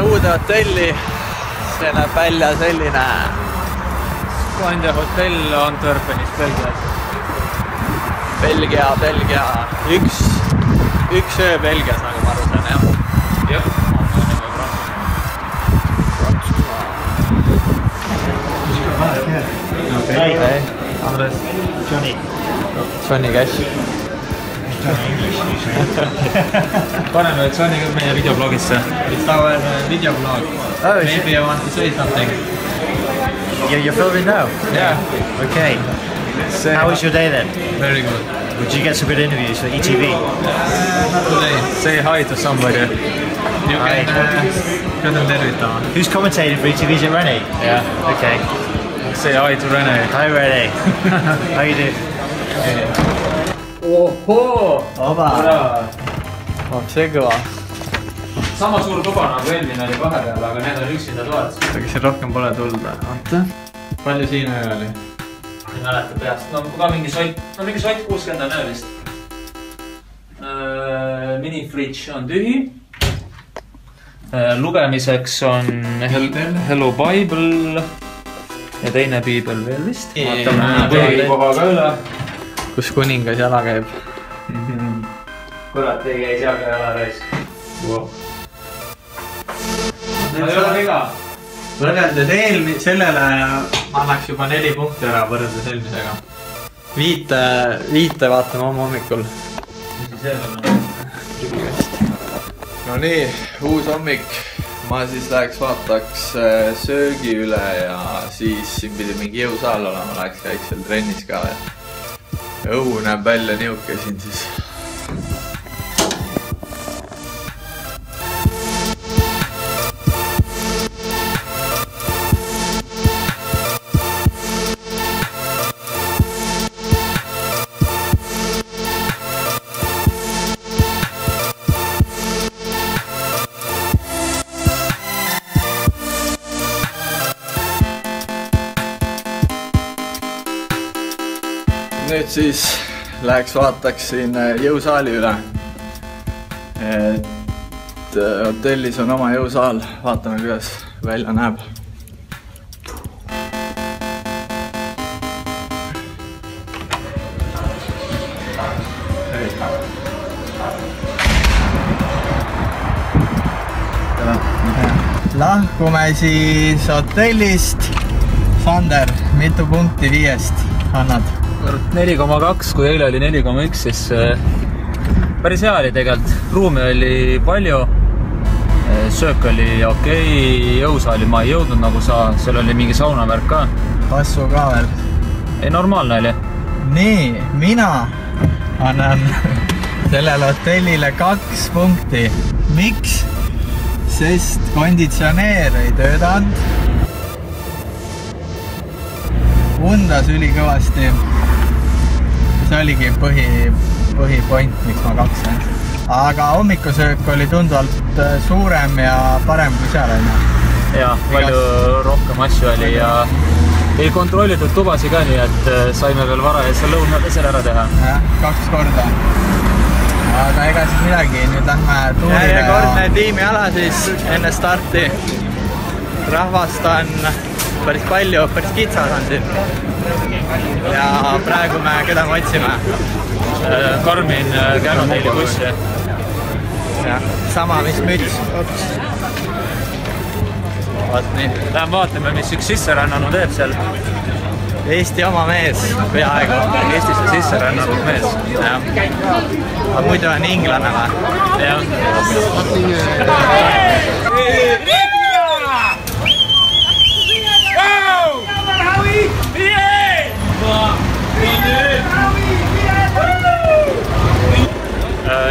uude hotelli. See näeb välja selline Scandia hotell Antwerpenis, Belgias. Belgia. Üks öö Belgias, nagu ma aru saan, jah? Jah, Hey. Andres. Johnny Cash. Paneme Johnny ka meie videoblogisse. It's our video blog. Oh, maybe I want to say something. You're filming now? Yeah. Okay. How was your day then? Very good. Did you get some good interviews for ETV? Not today. Say hi to somebody. You can tervitama. Who's commentating for ETV? Is it Rene? Yeah. Okay. Say hi to Rene. Hi Rene. How you doing? Ohoo! Oba! See kõva. Sama suur tuba nagu eelmine oli vahepeal, aga need on üksinda toad. Aga siin rohkem pole tulda. Ante? Palju siin öö oli? Ei mäleta peast. No ka mingi sott 60 on öö vist. Mini-fridge on tühi. Lugemiseks on Hello Bible ja teine piibel veel vist. Vaatame põhikoha ka üle. Kus kuningas jala käib. Kurat, ei käi seal ka jala reis. Ei ole viga. Võrreldes sellele annaks juba 4 punkti ära võrreldes eelmisega. Viite vaatame oma hommikul. No nii, uus hommik. Ma siis läheks vaataks söögi üle ja siis siin pidi mingi jõusaal olema, läheks käiks seal trennis ka. Õu näeb välja niuke siin siis. Nüüd siis läheks vaataks siin jõusaali üle. Et hotellis on oma jõusaal, vaatame kuidas välja näeb. Lahkume siis hotellist. Sander, mitu punkti 5 annad? 4,2, kui eile oli 4,1, siis päris hea oli tegelikult. Ruumi oli palju, söök oli okei, jõusaali ma ei jõudnud nagu sa, seal oli mingi saunavärk ka. Kasvu ka veel. Ei, normaalne oli. Nii, mina annan sellele hotellile 2 punkti. Miks? Sest konditsioneer ei töötanud. Undas üli kõvasti. See oligi põhipoint, miks ma 2 sain. Aga hommikusöök oli tunduvalt suurem ja parem kui seal on. Jaa, palju rohkem asju oli ja ei kontrollitud tubasi ka, nii et saime veel varajasse lõunade seal ära teha. Jah, 2 korda. Aga ega siis midagi, nüüd lähme tuurile. Järjekordne tiimiala siis enne starti. Rahvast on päris palju, päris kitsas on siin. Ja praegu keda me otsime? Karmin Känoteili bussi. Sama, mis müts. Vaat nii. Lähen vaatame, mis üks sisserännanu teeb seal. Eesti oma mees, peaaegu. Eestisse sisserännanud mees. Aga muidu on inglane või? Jah.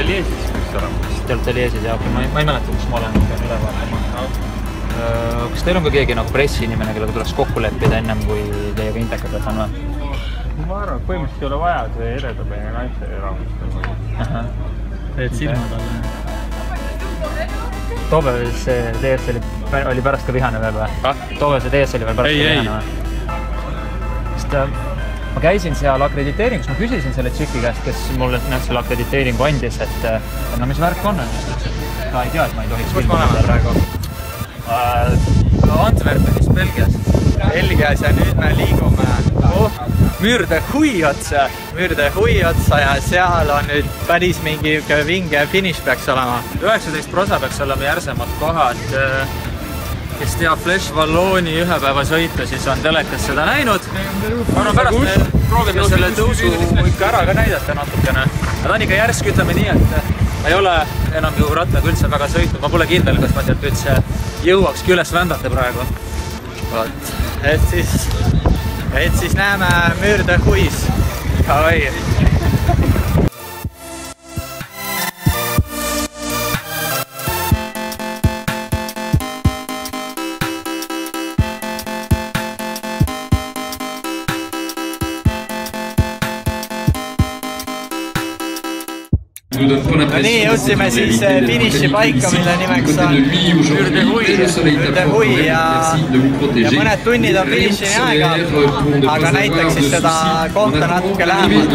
Liesis võiks olema, te olete Liesis ja ma ei mäleta, kus ma olen, pean üle vaatama. Kas teil on ka keegi nagu pressiinimene, kellega tuleks kokku leppida ennem, kui teiega intekat võtan või? Ma arvan, et põhimõtteliselt ei ole vaja, see eredab meie naise eramust. Teed silmad alla. Toove see DS oli pärast ka vihane veel või? Toove see DS oli veel pärast ka vihane või? Sest ma käisin seal akrediteeringus, ma küsisin selle tšiki käest, kes mulle selle akrediteeringu andis, et no mis värk on? Ta ei tea, et ma ei tohiks kus ma olen praegu? Antwerpenis, Belgias. Belgias ja nüüd me liigume Mürde Hui otsa ja seal on nüüd päris mingi vinge finiš peaks olema. 19 prosa peaks olema järsemad kohad. Kes teab Flash Walloni ühepäevasõitu, siis on telekas seda näinud. Aga pärast me proovime selle tõusu ikka ära ka näidata natukene. Ta on ikka järsk, ütleme nii, et ma ei ole enam ju rattaga üldse väga sõitnud. Ma pole kindel, kas ma sealt üldse jõuakski üles vändata praegu. Et siis näeme Mürde Huis. Davai. No nii, jõudsime siis finiši paika, mille nimeks on Mürde Hui ja mõned tunnid on finišini aega, aga näitaks siis seda kohta natuke lähemalt.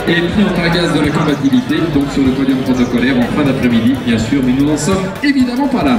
Et pris en tagasse de la compatibilité, donc sur le podium protocolaire en fin d'après-midi, bien sûr, mais nous n'en sommes évidemment pas là.